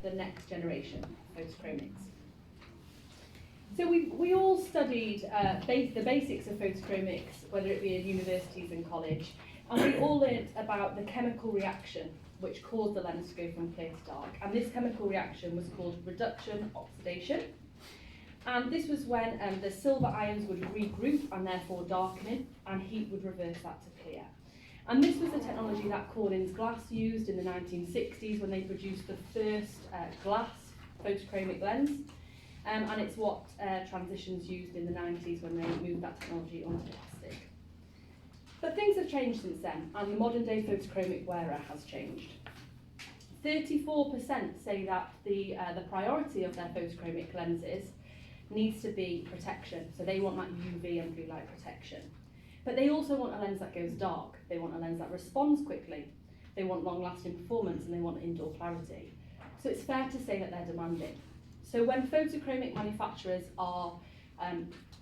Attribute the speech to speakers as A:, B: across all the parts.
A: the next generation of photochromics. So we all studied the basics of photochromics, whether it be at universities and college, and we all learnt about the chemical reaction which caused the lens to go from clear to dark. And this chemical reaction was called reduction oxidation. And this was when the silver ions would regroup and therefore darkening, and heat would reverse that to clear. And this was the technology that Corning's glass used in the 1960s when they produced the first glass photochromic lens. And it's what Transitions used in the 90s when they moved that technology onto plastic. But things have changed since then, and the modern day photochromic wearer has changed. 34% say that the priority of their photochromic lenses needs to be protection. So they want that UV and blue light protection. But they also want a lens that goes dark. They want a lens that responds quickly. They want long-lasting performance, and they want indoor clarity. So it's fair to say that they're demanding. So when photochromic manufacturers are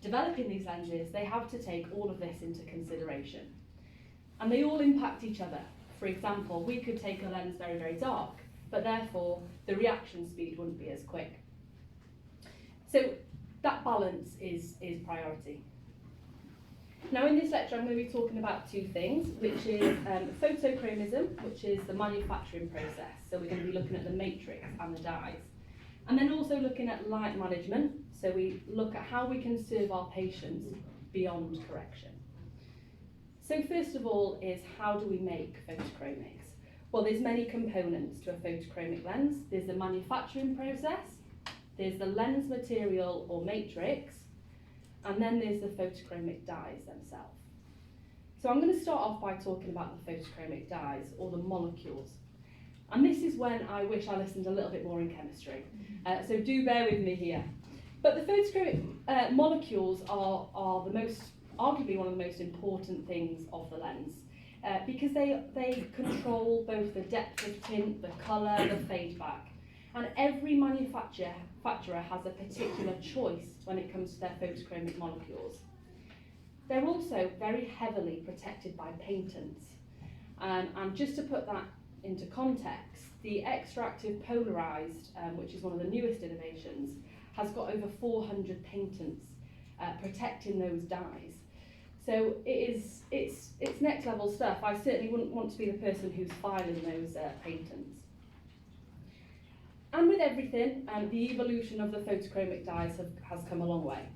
A: developing these lenses, they have to take all of this into consideration. And they all impact each other. For example, we could take a lens very, very dark, but therefore the reaction speed wouldn't be as quick. So that balance is priority. Now in this lecture I'm going to be talking about two things, which is photochromism, which is the manufacturing process. So we're going to be looking at the matrix and the dyes. And then also looking at light management, so we look at how we can serve our patients beyond correction. So first of all is, how do we make photochromics? Well, there's many components to a photochromic lens. There's the manufacturing process, there's the lens material or matrix, and then there's the photochromic dyes themselves. So I'm going to start off by talking about the photochromic dyes, or the molecules. And this is when I wish I listened a little bit more in chemistry. So do bear with me here. But the photochromic molecules are the most, arguably one of the most important things of the lens, because they control both the depth of tint, the colour, the fade back. And every manufacturer has a particular choice when it comes to their photochromic molecules. They're also very heavily protected by patents. And just to put that into context, the extractive polarized, which is one of the newest innovations, has got over 400 patents protecting those dyes. So it's next level stuff. I certainly wouldn't want to be the person who's filing those patents. And with everything, the evolution of the photochromic dyes has come a long way.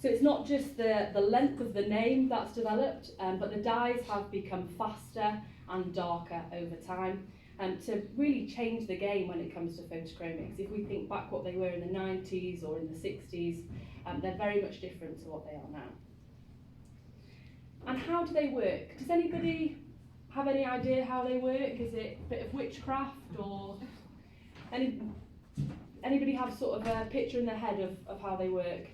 A: So it's not just the length of the name that's developed, but the dyes have become faster and darker over time, to really change the game when it comes to photochromics. If we think back what they were in the 90s or in the 60s, they're very much different to what they are now. And how do they work? Does anybody have any idea how they work? Is it a bit of witchcraft, or anybody have sort of a picture in their head of how they work?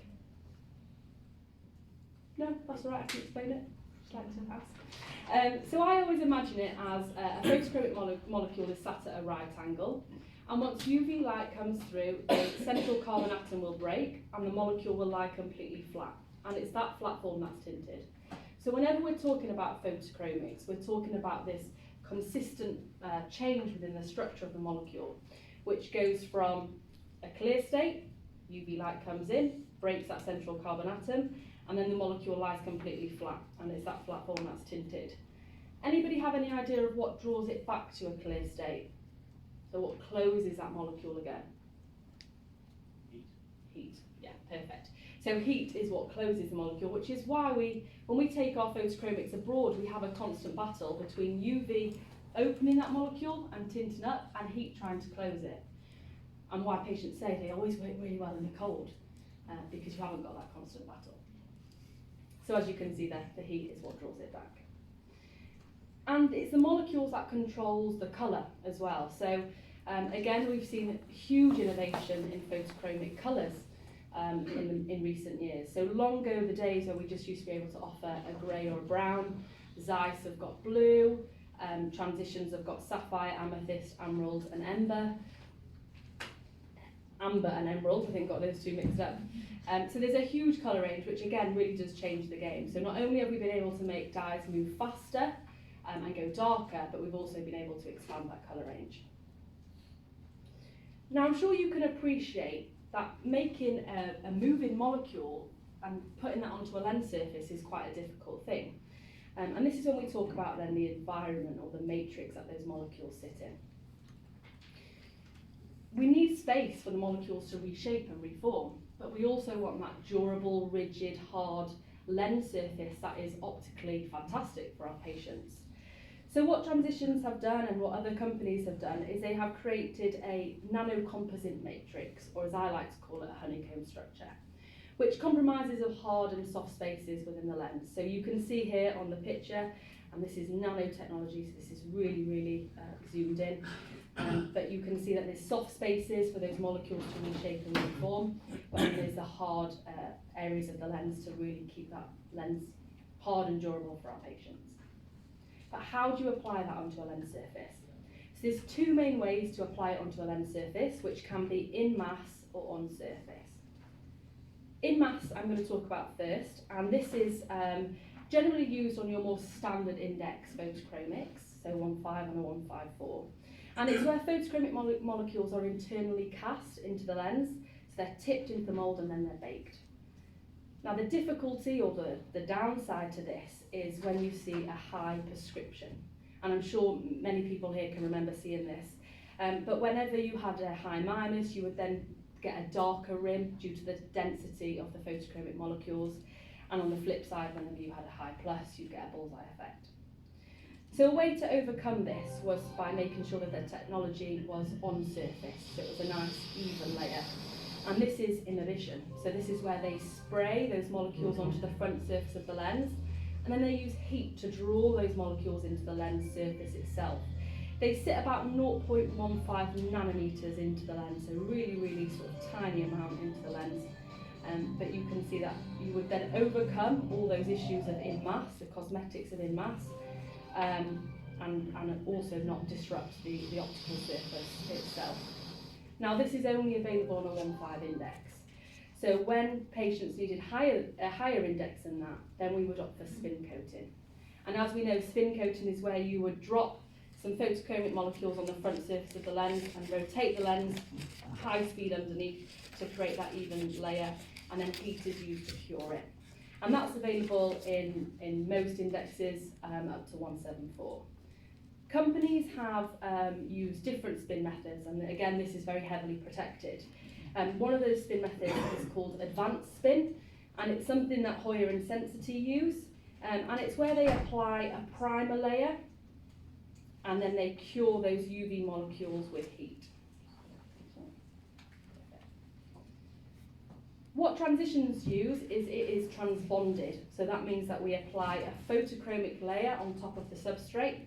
A: No, that's all right, I can explain it. Just like to ask. So I always imagine it as a photochromic molecule is sat at a right angle, and once UV light comes through, the central carbon atom will break and the molecule will lie completely flat, and it's that flat form that's tinted. So whenever we're talking about photochromics, we're talking about this consistent change within the structure of the molecule, which goes from a clear state, UV light comes in, breaks that central carbon atom, and then the molecule lies completely flat, and it's that flat form that's tinted. Anybody have any idea of what draws it back to a clear state? So what closes that molecule again? Heat, yeah, perfect. So heat is what closes the molecule, which is why when we take our photochromics abroad, we have a constant battle between UV opening that molecule and tinting up, and heat trying to close it. And why patients say they always work really well in the cold, because you haven't got that constant battle. So as you can see there, the heat is what draws it back. And it's the molecules that controls the colour as well. So again, we've seen huge innovation in photochromic colours in recent years. So long ago the days where we just used to be able to offer a grey or a brown. Zeiss have got blue, Transitions have got sapphire, amethyst, emerald and amber. Amber and emerald, I think got those two mixed up. So there's a huge colour range, which again really does change the game. So not only have we been able to make dyes move faster and go darker, but we've also been able to expand that colour range. Now I'm sure you can appreciate that making a moving molecule and putting that onto a lens surface is quite a difficult thing. And this is when we talk about then the environment or the matrix that those molecules sit in. We need space for the molecules to reshape and reform, but we also want that durable, rigid, hard lens surface that is optically fantastic for our patients. So what Transitions have done and what other companies have done is they have created a nano-composite matrix, or as I like to call it, a honeycomb structure, which compromises of hard and soft spaces within the lens. So you can see here on the picture, and this is nanotechnology, so this is really zoomed in, but you can see that there's soft spaces for those molecules to reshape and reform, but then there's the hard areas of the lens to really keep that lens hard and durable for our patients. But how do you apply that onto a lens surface? So there's two main ways to apply it onto a lens surface, which can be in mass or on surface. In mass I'm going to talk about first, and this is generally used on your more standard index photochromics, so 1.5 and a 1.54. And it's where photochromic molecules are internally cast into the lens, so they're tipped into the mould and then they're baked. Now the difficulty or the downside to this is when you see a high prescription, and I'm sure many people here can remember seeing this, but whenever you had a high minus, you would then get a darker rim due to the density of the photochromic molecules, and on the flip side, whenever you had a high plus, you'd get a bullseye effect. So a way to overcome this was by making sure that the technology was on surface, so it was a nice even layer. And this is immersion, so this is where they spray those molecules onto the front surface of the lens, and then they use heat to draw those molecules into the lens surface itself. They sit about 0.15 nanometers into the lens, so really sort of tiny amount into the lens. But you can see that you would then overcome all those issues of in mass, the cosmetics of in mass, and also not disrupt the optical surface itself. Now this is only available on a 1.5 index. So when patients needed a higher index than that, then we would opt for spin coating. And as we know, spin coating is where you would drop some photochromic molecules on the front surface of the lens and rotate the lens at high speed underneath to create that even layer, and then heat is used to cure it. And that's available in most indexes up to 174. Companies have used different spin methods, and again this is very heavily protected. One of those spin methods is called advanced spin, and it's something that Hoyer and Sensity use, and it's where they apply a primer layer and then they cure those UV molecules with heat. What Transitions use is it is transbonded, so that means that we apply a photochromic layer on top of the substrate,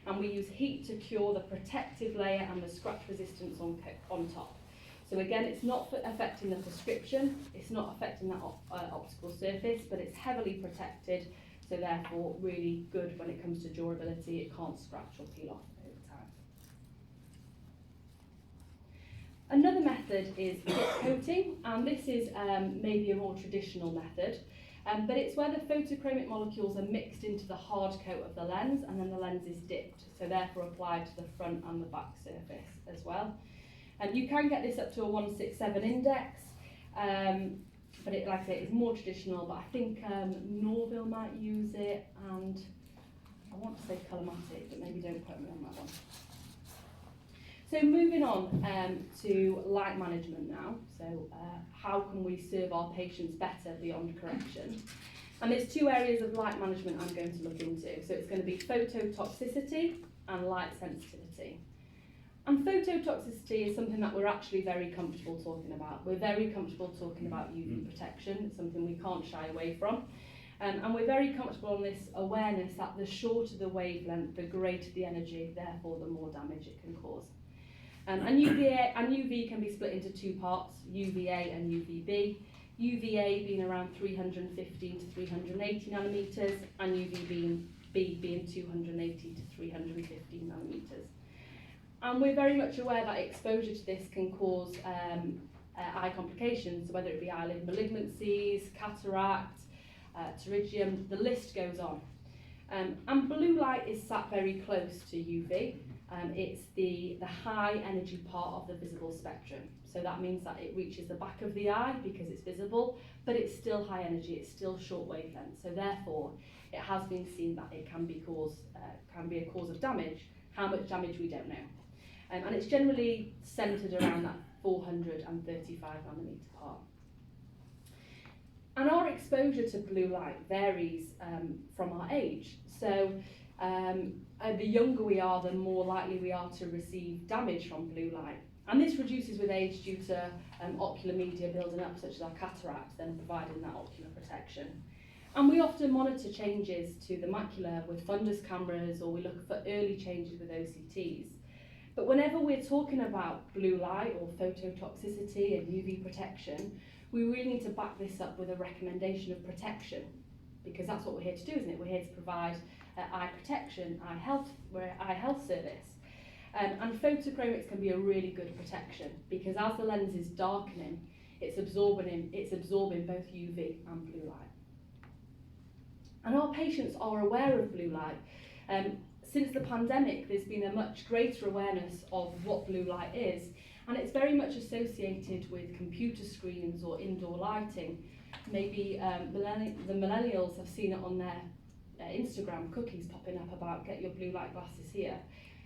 A: and we use heat to cure the protective layer and the scratch resistance on top. So again, it's not affecting the prescription, it's not affecting that optical surface, but it's heavily protected, so therefore really good when it comes to durability. It can't scratch or peel off over time. Another method is dip coating, and this is maybe a more traditional method, but it's where the photochromic molecules are mixed into the hard coat of the lens, and then the lens is dipped, so therefore applied to the front and the back surface as well. And you can get this up to a 167 index, but it, like I say, it's more traditional, but I think Norville might use it, and I want to say Colomatic, but maybe don't quote me on that one. So moving on to light management now. So how can we serve our patients better beyond correction? And there's two areas of light management I'm going to look into. So it's going to be phototoxicity and light sensitivity. And phototoxicity is something that we're actually very comfortable talking about. We're very comfortable talking about UV protection. It's something we can't shy away from. And we're very comfortable on this awareness that the shorter the wavelength, the greater the energy, therefore the more damage it can cause. And UV can be split into two parts, UVA and UVB. UVA being around 315 to 380 nanometers, and UVB being 280 to 315 nanometers. And we're very much aware that exposure to this can cause eye complications, whether it be eyelid malignancies, cataract, pterygium, the list goes on. And blue light is sat very close to UV, It's the high energy part of the visible spectrum. So that means that it reaches the back of the eye because it's visible, but it's still high energy, it's still short wavelength. So therefore, it has been seen that it can be a cause of damage. How much damage, we don't know. And it's generally centred around that 435 nanometer part. And our exposure to blue light varies from our age. So the younger we are, the more likely we are to receive damage from blue light. And this reduces with age due to ocular media building up, such as our cataracts, then providing that ocular protection. And we often monitor changes to the macula with fundus cameras, or we look for early changes with OCTs. But whenever we're talking about blue light or phototoxicity and UV protection, we really need to back this up with a recommendation of protection, because that's what we're here to do, isn't it? We're here to provide eye protection, eye health, we're an eye health service. And photochromics can be a really good protection, because as the lens is darkening, it's absorbing both UV and blue light. And our patients are aware of blue light. Since the pandemic, there's been a much greater awareness of what blue light is, and it's very much associated with computer screens or indoor lighting. Maybe the millennials have seen it on their Instagram cookies popping up about get your blue light glasses here,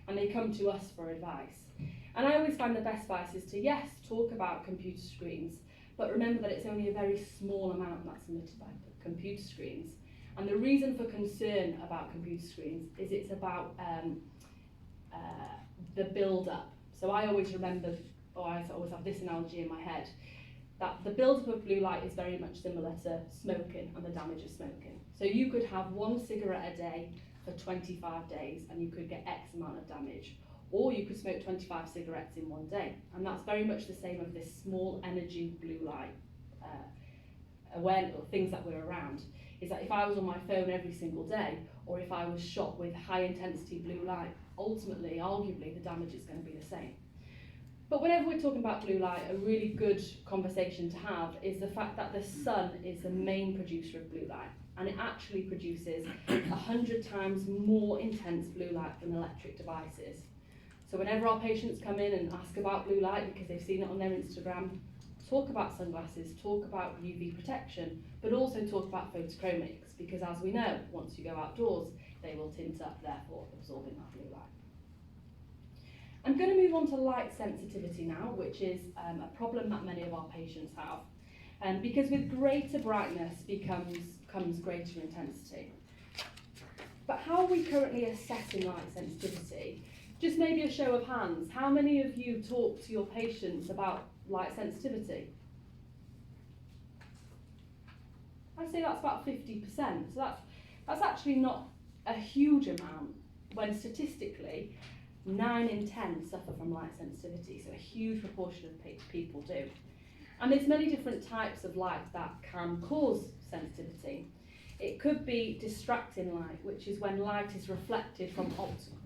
A: and they come to us for advice. And I always find the best advice is to, yes, talk about computer screens, but remember that it's only a very small amount that's emitted by computer screens. And the reason for concern about computer screens is it's about the build-up. So I always remember, or I always have this analogy in my head, that the build-up of blue light is very much similar to smoking and the damage of smoking. So you could have 1 cigarette a day for 25 days and you could get X amount of damage. Or you could smoke 25 cigarettes in 1 day. And that's very much the same of this small energy blue light awareness, or things that we're around. Is that if I was on my phone every single day, or if I was shot with high intensity blue light, ultimately, arguably, the damage is going to be the same. But whenever we're talking about blue light, a really good conversation to have is the fact that the sun is the main producer of blue light, and it actually produces 100 times more intense blue light than electric devices. So whenever our patients come in and ask about blue light because they've seen it on their Instagram, talk about sunglasses, talk about UV protection, but also talk about photochromics, because as we know, once you go outdoors, they will tint up, therefore absorbing that blue light. I'm going to move on to light sensitivity now, which is a problem that many of our patients have, because with greater brightness comes greater intensity. But how are we currently assessing light sensitivity? Just maybe a show of hands, how many of you talk to your patients about light sensitivity? I'd say that's about 50%, so that's actually not a huge amount, when statistically 9 in 10 suffer from light sensitivity, so a huge proportion of people do. And there's many different types of light that can cause sensitivity. It could be distracting light, which is when light is reflected from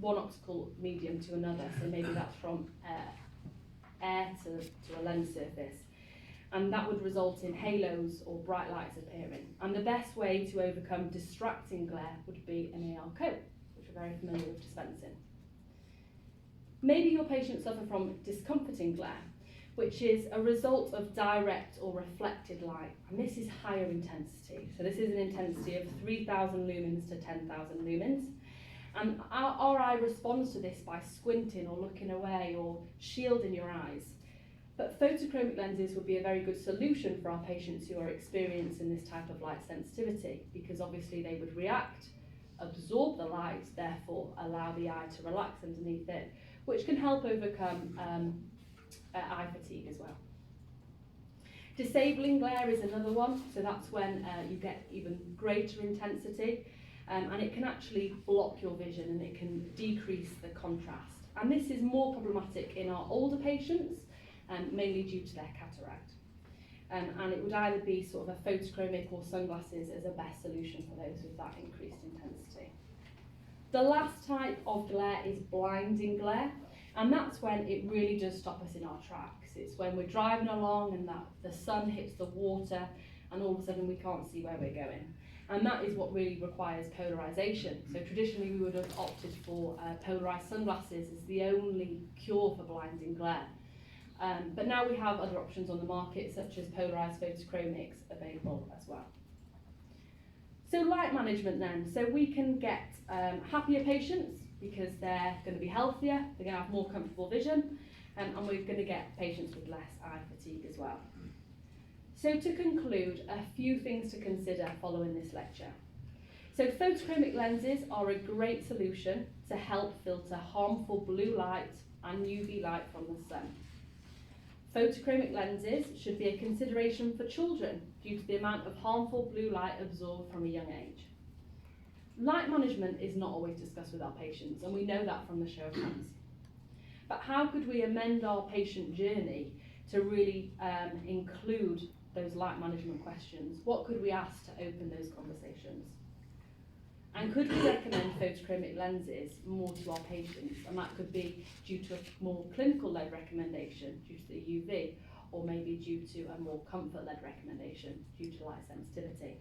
A: one optical medium to another, so maybe that's from air to a lens surface, and that would result in halos or bright lights appearing. And the best way to overcome distracting glare would be an AR coat, which we're very familiar with dispensing. Maybe your patients suffer from discomforting glare, which is a result of direct or reflected light, and this is higher intensity. So this is an intensity of 3,000 lumens to 10,000 lumens. And our eye responds to this by squinting or looking away or shielding your eyes. But photochromic lenses would be a very good solution for our patients who are experiencing this type of light sensitivity, because obviously they would react, absorb the light, therefore allow the eye to relax underneath it, which can help overcome eye fatigue as well. Disabling glare is another one, so that's when you get even greater intensity. And it can actually block your vision and it can decrease the contrast. And this is more problematic in our older patients, mainly due to their cataract. And it would either be sort of a photochromic or sunglasses as a best solution for those with that increased intensity. The last type of glare is blinding glare, and that's when it really does stop us in our tracks. It's when we're driving along and that the sun hits the water and all of a sudden we can't see where we're going. And that is what really requires polarisation. So traditionally we would have opted for polarised sunglasses as the only cure for blinding glare. But now we have other options on the market, such as polarised photochromics available as well. So light management then. So we can get happier patients because they're going to be healthier, they're going to have more comfortable vision, and we're going to get patients with less eye fatigue as well. So to conclude, a few things to consider following this lecture. So photochromic lenses are a great solution to help filter harmful blue light and UV light from the sun. Photochromic lenses should be a consideration for children due to the amount of harmful blue light absorbed from a young age. Light management is not always discussed with our patients, and we know that from the show of hands. But how could we amend our patient journey to really include those light management questions? What could we ask to open those conversations? And could we recommend photochromic lenses more to our patients? And that could be due to a more clinical-led recommendation due to the UV, or maybe due to a more comfort-led recommendation due to light sensitivity.